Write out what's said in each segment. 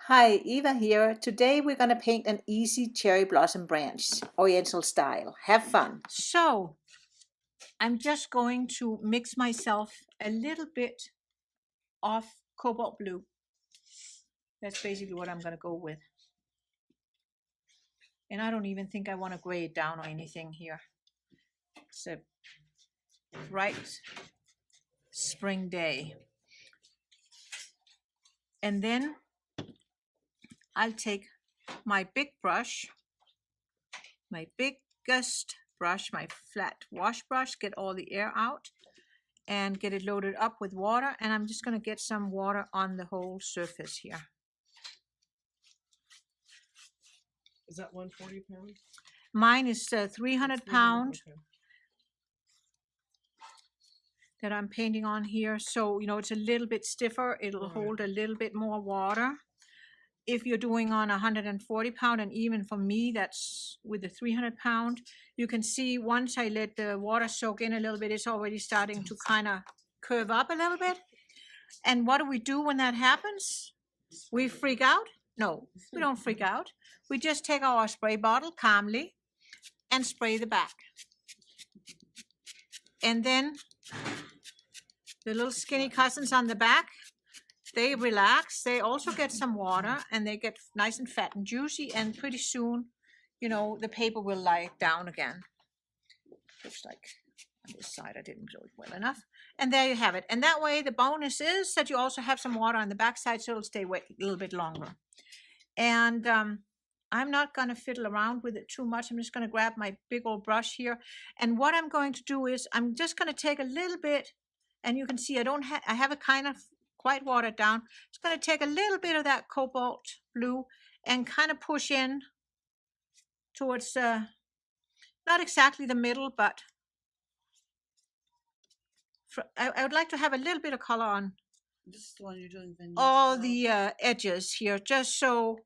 Hi, Eva here. Today we're going to paint an easy cherry blossom branch, oriental style. Have fun. So I'm just going to mix myself a little bit of cobalt blue. That's basically what I'm going to go with. And I don't even think I want to gray it down or anything here. It's a bright spring day. And then I'll take my big brush, my biggest brush, my flat wash brush, get all the air out and get it loaded up with water. And I'm just going to get some water on the whole surface here. Is that 140 pound? Mine is 300 pound. Okay. That I'm painting on here. So, you know, it's a little bit stiffer. It'll hold a little bit more water. If you're doing on 140 pound, and even for me, that's with the 300 pound, you can see once I let the water soak in a little bit, it's already starting to kind of curve up a little bit. And what do we do when that happens? We freak out? No, we don't freak out. We just take our spray bottle calmly and spray the back. And then the little skinny cousins on the back, they relax. They also get some water and they get nice and fat and juicy. And pretty soon, you know, the paper will lie down again. Looks like on this side I didn't do it well enough. And there you have it. And that way the bonus is that you also have some water on the back side, so it'll stay wet a little bit longer. And I'm not going to fiddle around with it too much. I'm just going to grab my big old brush here. And what I'm going to do is I'm just going to take a little bit, and you can see I have it kind of quite watered down. It's going to take a little bit of that cobalt blue and kind of push in towards not exactly the middle, but I would like to have a little bit of color on This is the one you're doing. all the edges here, just so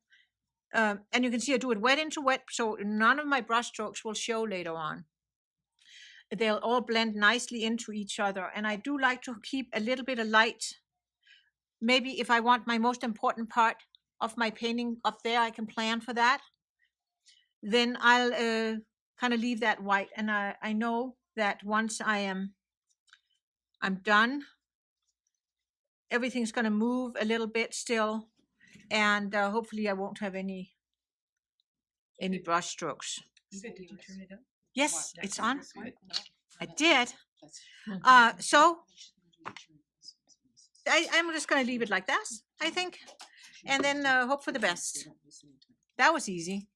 and you can see I do it wet into wet, so none of my brush strokes will show later on. They'll all blend nicely into each other. And I do like to keep a little bit of light. Maybe if I want my most important part of my painting up there, I can plan for that. Then I'll kind of leave that white. And I know that once I'm done, everything's going to move a little bit still. And hopefully I won't have any brush strokes. Did you turn it up? Yes, it's on. I did. So I'm just going to leave it like that, I think, and then hope for the best. That was easy.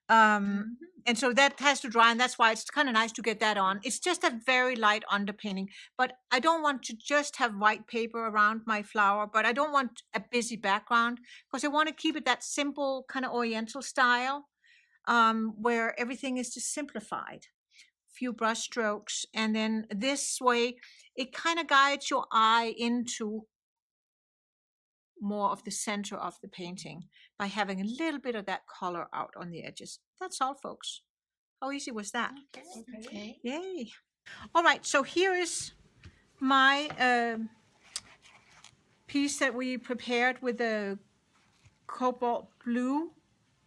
And so that has to dry, and that's why it's kind of nice to get that on. It's just a very light underpainting, but I don't want to just have white paper around my flower, but I don't want a busy background because I want to keep it that simple kind of oriental style where everything is just simplified. Few brush strokes, and then this way it kind of guides your eye into more of the center of the painting by having a little bit of that color out on the edges. That's all, folks. How easy was that? Okay. Yay. All right, so here is my piece that we prepared with the cobalt blue,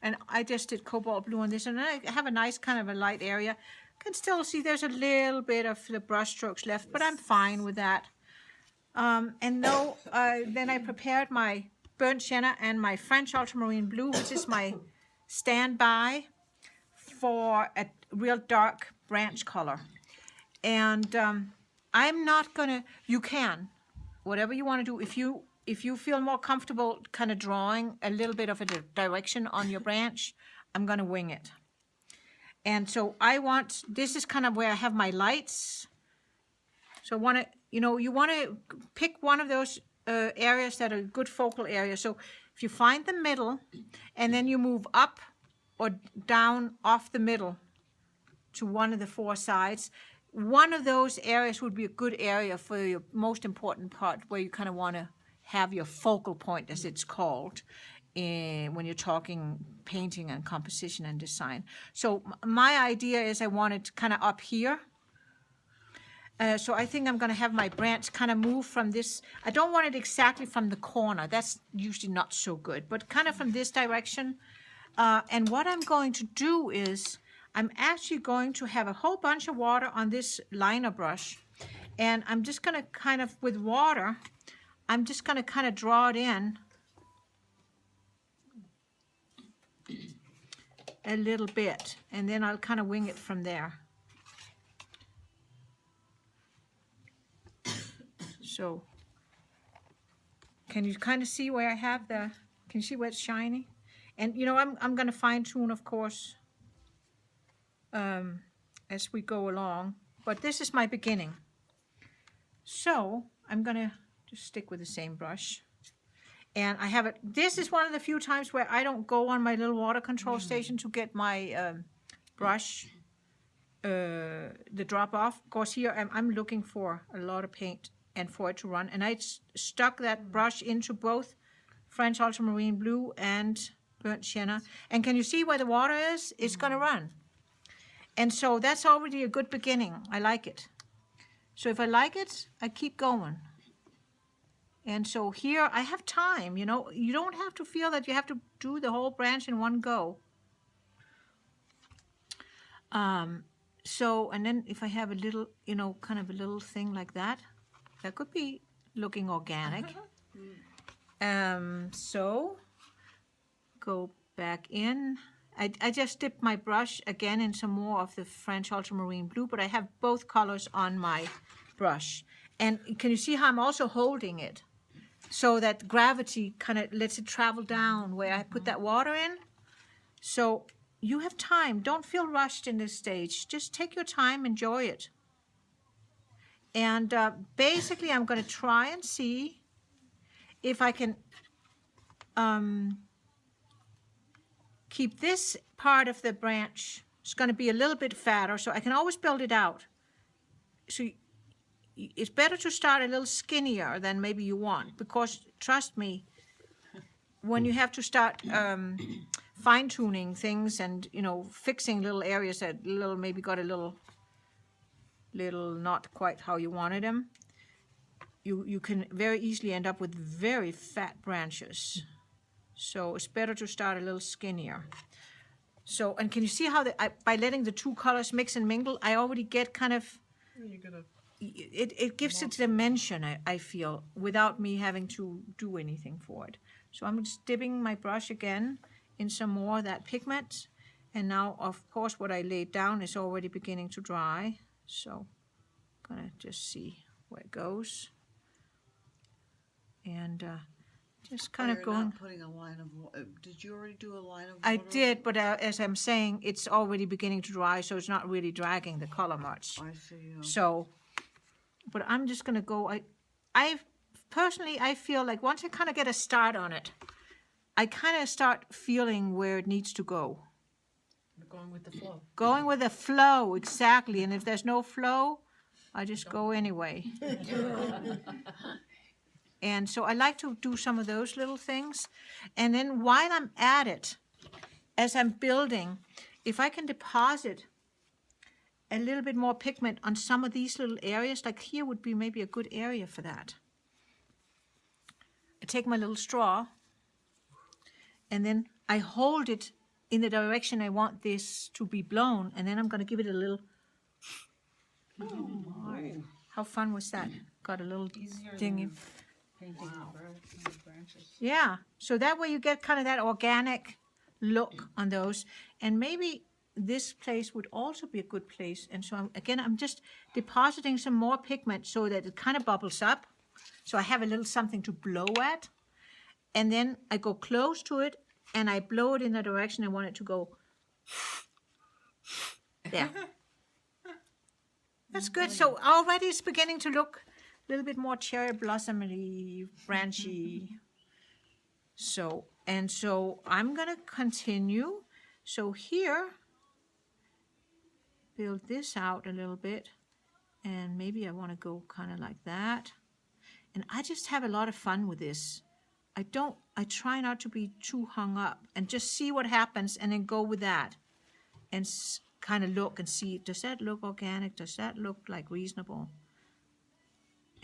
and I just did cobalt blue on this, and I have a nice kind of a light area. Can still see there's a little bit of the brush strokes left, but I'm fine with that. And no, then I prepared my burnt sienna and my French ultramarine blue, which is my standby for a real dark branch color. And I'm not gonna, you can, whatever you want to do, if you feel more comfortable kind of drawing a little bit of a direction on your branch, I'm gonna wing it. And so this is kind of where I have my lights. So you want to pick one of those areas that are good focal areas. So if you find the middle and then you move up or down off the middle to one of the four sides, one of those areas would be a good area for your most important part where you kind of want to have your focal point, as it's called, when you're talking painting and composition and design. So my idea is I want it kind of up here. So I think I'm going to have my branch kind of move from this. I don't want it exactly from the corner. That's usually not so good, but kind of from this direction. And what I'm going to do is I'm actually going to have a whole bunch of water on this liner brush. And I'm just going to kind of, with water, I'm just going to kind of draw it in a little bit. And then I'll kind of wing it from there. So, can you kind of see where I have the, can you see where it's shiny? And, you know, I'm going to fine tune, of course, as we go along. But this is my beginning. So, I'm going to just stick with the same brush. And I have it, this is one of the few times where I don't go on my little water control station to get my brush, the drop off. Of course, here I'm looking for a lot of paint and for it to run. And I stuck that brush into both French Ultramarine Blue and Burnt Sienna. And can you see where the water is? It's going to run. And so that's already a good beginning. I like it. So if I like it, I keep going. And so here I have time, you know. You don't have to feel that you have to do the whole branch in one go. So, and then if I have a little, you know, kind of a little thing like that, that could be looking organic. So, go back in. I just dipped my brush again in some more of the French Ultramarine Blue, but I have both colors on my brush. And can you see how I'm also holding it? So that gravity kind of lets it travel down where I put that water in. So you have time. Don't feel rushed in this stage. Just take your time, enjoy it. And basically, I'm going to try and see if I can keep this part of the branch. It's going to be a little bit fatter, so I can always build it out. So it's better to start a little skinnier than maybe you want, because trust me, when you have to start fine-tuning things and, you know, fixing little areas that maybe got a little not quite how you wanted them, you can very easily end up with very fat branches. So it's better to start a little skinnier. So, and can you see how by letting the two colors mix and mingle, I already get kind of, it gives it dimension, I feel, without me having to do anything for it. So I'm just dipping my brush again in some more of that pigment. And now, of course, what I laid down is already beginning to dry. So I'm going to just see where it goes. And just kind of going. Not putting a line of, did you already do a line of water? I did, but as I'm saying, it's already beginning to dry, so it's not really dragging the color much. I see. So, but I'm just going to go. I personally, I feel like once I kind of get a start on it, I kind of start feeling where it needs to go. You're going with the flow. Going with the flow, exactly. And if there's no flow, I just go anyway. And so I like to do some of those little things. And then while I'm at it, as I'm building, if I can deposit a little bit more pigment on some of these little areas, like here would be maybe a good area for that. I take my little straw, and then I hold it in the direction I want this to be blown, and then I'm going to give it a little. Oh my. How fun was that? Got a little thingy. Painting the branches. Yeah, so that way you get kind of that organic look on those. And maybe this place would also be a good place. And so I'm just depositing some more pigment so that it kind of bubbles up. So I have a little something to blow at. And then I go close to it and I blow it in the direction I want it to go. There. That's good. So already it's beginning to look a little bit more cherry blossomy, branchy. So I'm going to continue. So here, build this out a little bit. And maybe I want to go kind of like that. And I just have a lot of fun with this. I try not to be too hung up and just see what happens and then go with that. And kind of look and see, does that look organic? Does that look like reasonable?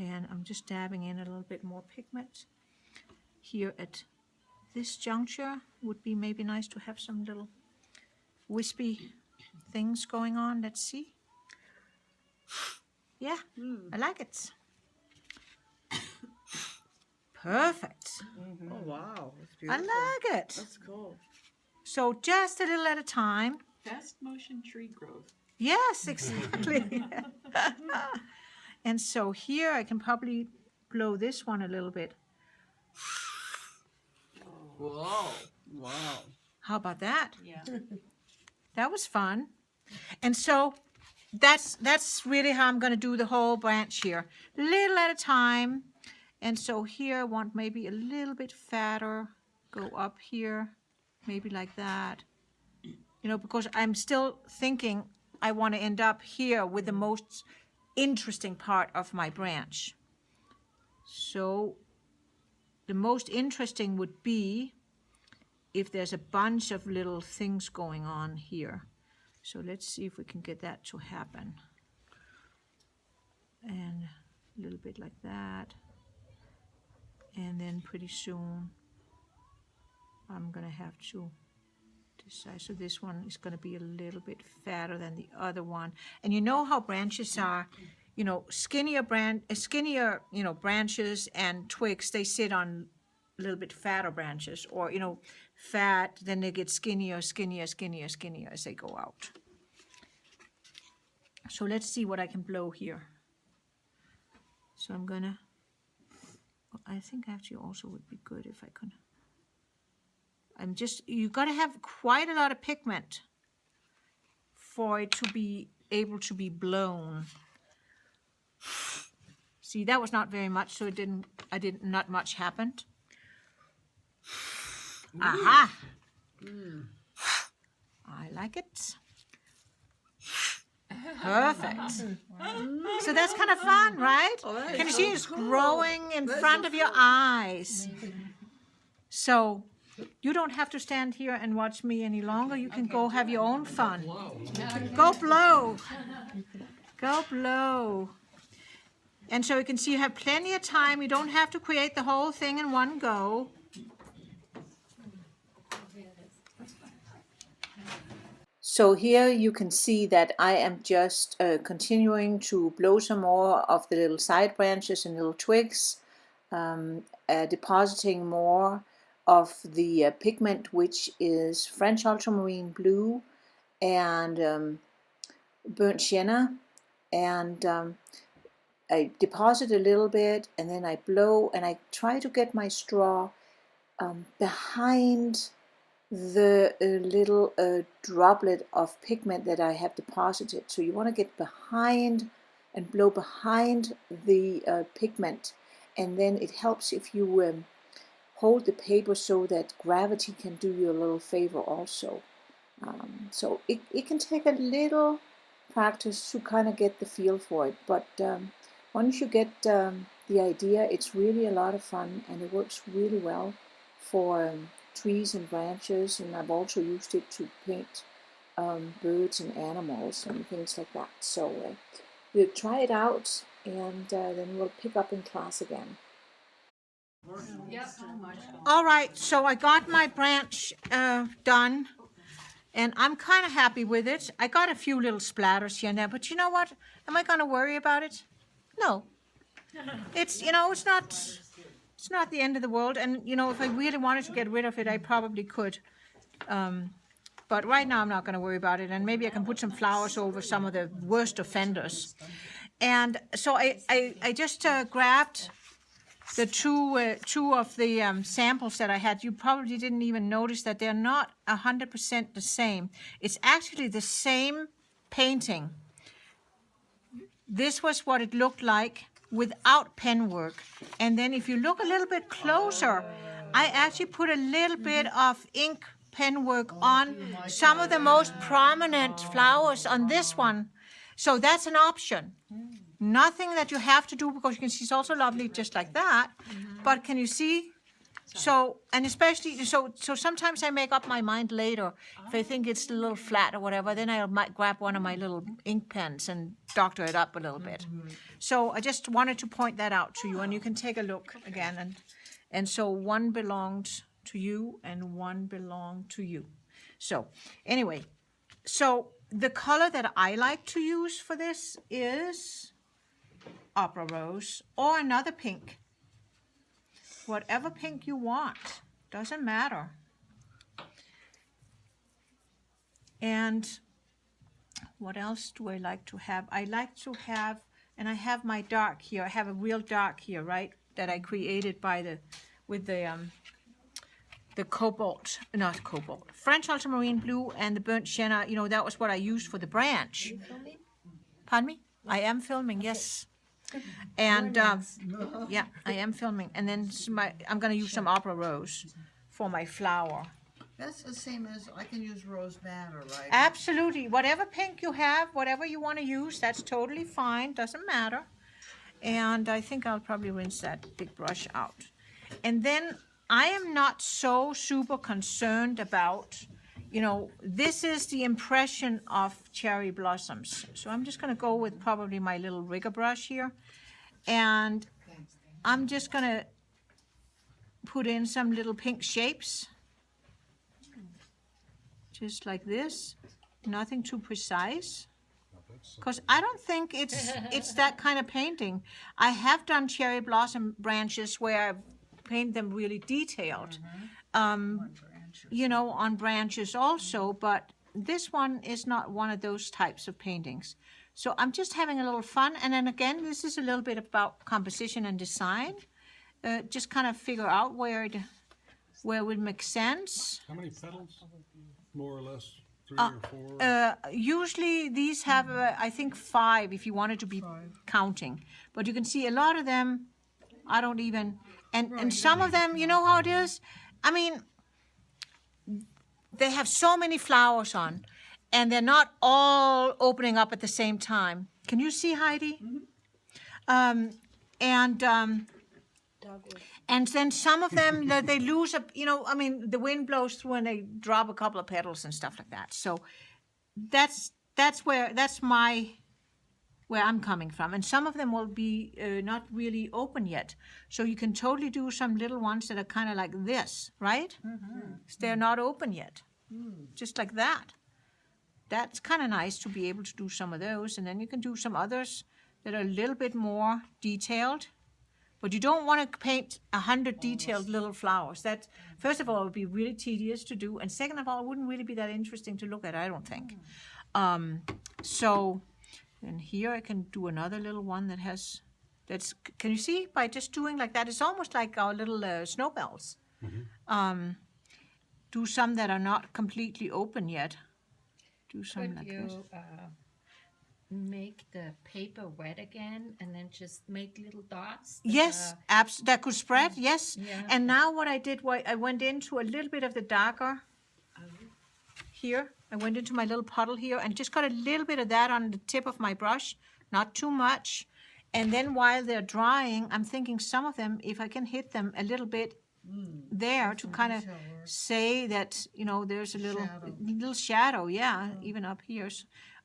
And I'm just dabbing in a little bit more pigment. Here at this juncture would be maybe nice to have some little wispy things going on. Let's see. Yeah, I like it. Perfect. Oh wow, that's I beautiful. like it. That's cool. So just a little at a time. Fast motion tree growth. Yes, exactly. And so here I can probably blow this one a little bit. Whoa. Wow. How about that? Yeah. That was fun. And so that's really how I'm going to do the whole branch here. Little at a time. And so here I want maybe a little bit fatter. Go up here, maybe like that. You know, because I'm still thinking I want to end up here with the most interesting part of my branch. So the most interesting would be if there's a bunch of little things going on here. So let's see if we can get that to happen. And a little bit like that. And then pretty soon I'm gonna have to decide. So this one is gonna be a little bit fatter than the other one. And you know how branches are, you know, skinnier, you know, branches and twigs, they sit on a little bit fatter branches, or, you know, fat, then they get skinnier, skinnier, skinnier, skinnier as they go out. So let's see what I can blow here. So I'm gonna, I think actually also would be good if I could. You gotta have quite a lot of pigment for it to be able to be blown. See, that was not very much, so not much happened. Aha! I like it. Perfect. So that's kind of fun, right? Can you see it's growing in front of your eyes? So you don't have to stand here and watch me any longer. You can go have your own fun. Go blow. Go blow. And so you can see you have plenty of time. You don't have to create the whole thing in one go. So here you can see that I am just continuing to blow some more of the little side branches and little twigs, depositing more of the pigment, which is French Ultramarine Blue and burnt Sienna, and I deposit a little bit and then I blow, and I try to get my straw behind the little droplet of pigment that I have deposited. So you want to get behind and blow behind the pigment, and then it helps if you hold the paper so that gravity can do you a little favor also. So it can take a little practice to kind of get the feel for it, but once you get the idea, it's really a lot of fun, and it works really well for trees and branches, and I've also used it to paint birds and animals and things like that. So we'll try it out, and then we'll pick up in class again. All right, so I got my branch done, and I'm kind of happy with it. I got a few little splatters here and there, but you know what? Am I going to worry about it? No. It's, you know, it's not the end of the world, and you know, if I really wanted to get rid of it, I probably could. But right now I'm not going to worry about it, and maybe I can put some flowers over some of the worst offenders. And so I just grabbed the two of the samples that I had. You probably didn't even notice that they're not 100% the same. It's actually the same painting. This was what it looked like without pen work. And then if you look a little bit closer, I actually put a little bit of ink pen work on some of the most prominent flowers on this one. So that's an option. Nothing that you have to do, because you can see it's also lovely just like that. But can you see So, and especially, so sometimes I make up my mind later. If I think it's a little flat or whatever, then I might grab one of my little ink pens and doctor it up a little bit. So I just wanted to point that out to you, and you can take a look again. And so one belonged to you and one belonged to you. So anyway, so the color that I like to use for this is Opera Rose or another pink. Whatever pink you want, doesn't matter. And what else do I like to have? I like to have, and I have my dark here. I have a real dark here, right? That I created by with the cobalt, not cobalt, French ultramarine blue and the burnt sienna. You know, that was what I used for the branch. Pardon me? I am filming, yes. And yeah, I am filming. And then I'm going to use some Opera Rose for my flower. That's the same as I can use rose madder, right? Absolutely. Whatever pink you have, whatever you want to use, that's totally fine. Doesn't matter. And I think I'll probably rinse that big brush out. And then I am not so super concerned about, you know, this is the impression of cherry blossoms. So I'm just going to go with probably my little rigger brush here. And I'm just going to put in some little pink shapes. Just like this. Nothing too precise. Because I don't think it's that kind of painting. I have done cherry blossom branches where I paint them really detailed. You know, on branches also, but this one is not one of those types of paintings. So I'm just having a little fun, and then again, this is a little bit about composition and design. Just kind of figure out where it would make sense. How many petals? More or less, 3 or 4? Usually these have, I think, 5 if you wanted to be counting. But you can see a lot of them, I don't even, and some of them, you know how it is? I mean, they have so many flowers on, and they're not all opening up at the same time. Can you see, Heidi? And then some of them, they lose, you know, I mean, the wind blows through and they drop a couple of petals and stuff like that. So that's where I'm coming from. And some of them will be not really open yet. So you can totally do some little ones that are kind of like this, right? They're not open yet, just like that. That's kind of nice to be able to do some of those. And then you can do some others that are a little bit more detailed. But you don't want to paint 100 detailed little flowers. That, first of all, would be really tedious to do. And second of all, it wouldn't really be that interesting to look at, I don't think. So, and here I can do another little one that has, can you see? By just doing like that, it's almost like our little snowbells. Do some that are not completely open yet. Do some like this. Make the paper wet again and then just make little dots? Yes, that could spread, yes. Yeah. And now what I did was I went into a little bit of the darker here. I went into my little puddle here and just got a little bit of that on the tip of my brush, not too much. And then while they're drying, I'm thinking some of them, if I can hit them a little bit there to kind of say that, you know, there's a little shadow, yeah, even up here.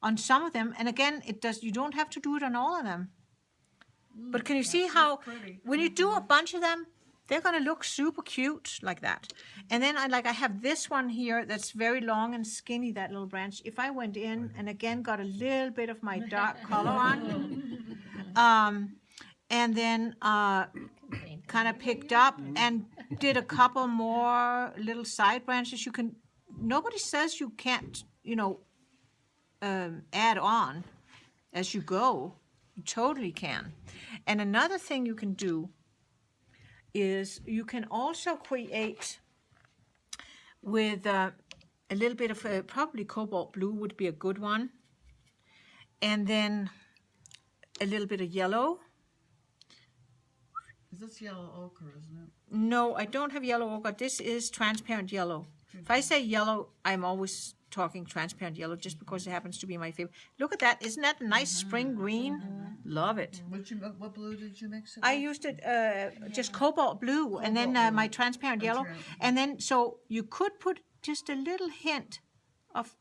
On some of them, and again, you don't have to do it on all of them. But can you see how, when you do a bunch of them, they're going to look super cute like that. And then I have this one here that's very long and skinny, that little branch. If I went in and again got a little bit of my dark color on, and then kind of picked up and did a couple more little side branches, nobody says you can't, you know, add on as you go. You totally can. And another thing you can do is you can also create with a little bit of probably Cobalt Blue would be a good one, and then a little bit of yellow. Is this yellow ochre, isn't it? No, I don't have yellow ochre. This is transparent yellow. If I say yellow, I'm always talking transparent yellow just because it happens to be my favorite. Look at that. Isn't that a nice spring green? Love it. What blue did you mix it I with? used it just cobalt blue, and then Cobalt blue. my transparent yellow, and then so you could put just a little hint of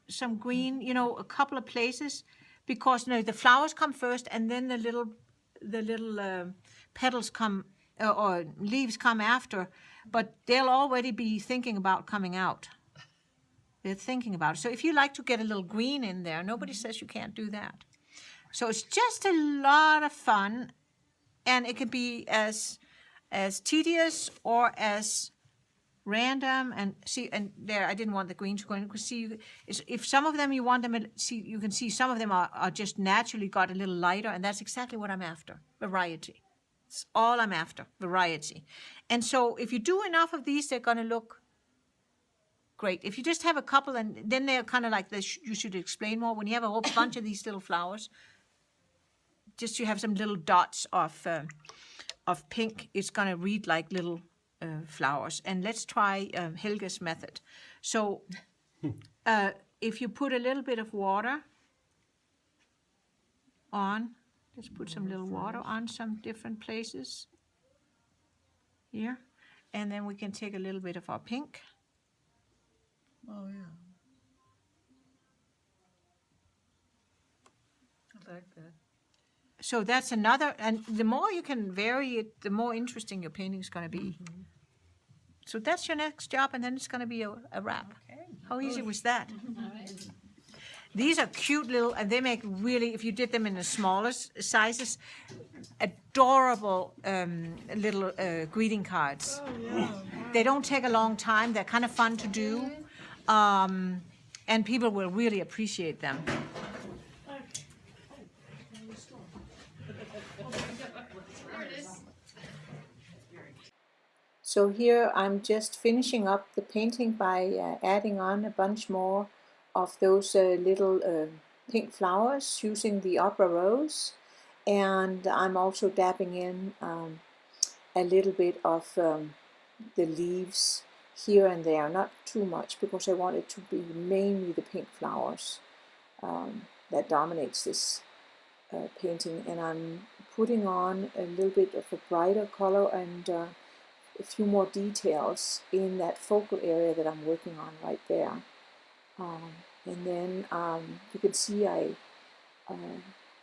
some green, you know, a couple of places, because you know the flowers come first, and then the little petals come or leaves come after, but they'll already be thinking about coming out. They're thinking about it. So if you like to get a little green in there, nobody says you can't do that. So it's just a lot of fun, and it can be as tedious or as random. And see, and there I didn't want the green to go in, because see, if some of them you want them, see, you can see some of them are just naturally got a little lighter, and that's exactly what I'm after, variety. It's all I'm after, variety. And so if you do enough of these, they're going to look great. If you just have a couple, and then they're kind of like this, you should explain more. When you have a whole bunch of these little flowers, just you have some little dots of pink, it's going to read like little flowers. And let's try Helge's method. So if you put a little bit of water on, let's put some little water on some different places here. And then we can take a little bit of our pink. Oh, yeah. I like that. So that's another, and the more you can vary it, the more interesting your painting is going to be. So that's your next job, and then it's going to be a wrap. Okay. How easy was that? These are cute little, and they make really, if you did them in the smallest sizes, adorable little greeting cards. They don't take a long time. They're kind of fun to do, and people will really appreciate them. So here I'm just finishing up the painting by adding on a bunch more of those little pink flowers using the opera rose, and I'm also dabbing in a little bit of the leaves here and there, not too much, because I want it to be mainly the pink flowers that dominates this painting. And I'm putting on a little bit of a brighter color and a few more details in that focal area that I'm working on right there. And then you can see I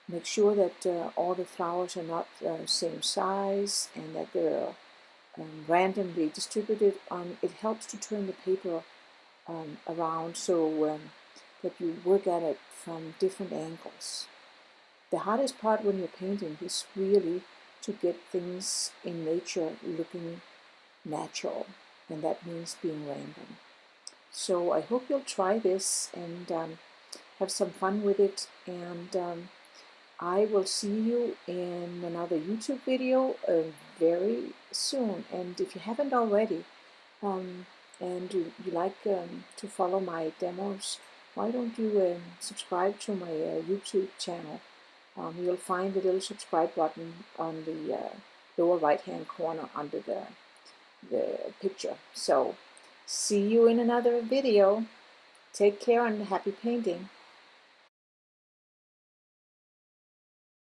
make sure that all the flowers are not same size, and that they're randomly distributed. It helps to turn the paper around so that you work at it from different angles. The hardest part when you're painting is really to get things in nature looking natural, and that means being random. So I hope you'll try this and have some fun with it, and I will see you in another YouTube video very soon. And if you haven't already, and you like to follow my demos, why don't you subscribe to my YouTube channel? You'll find the little subscribe button on the lower right hand corner under the picture. So see you in another video. Take care and happy painting.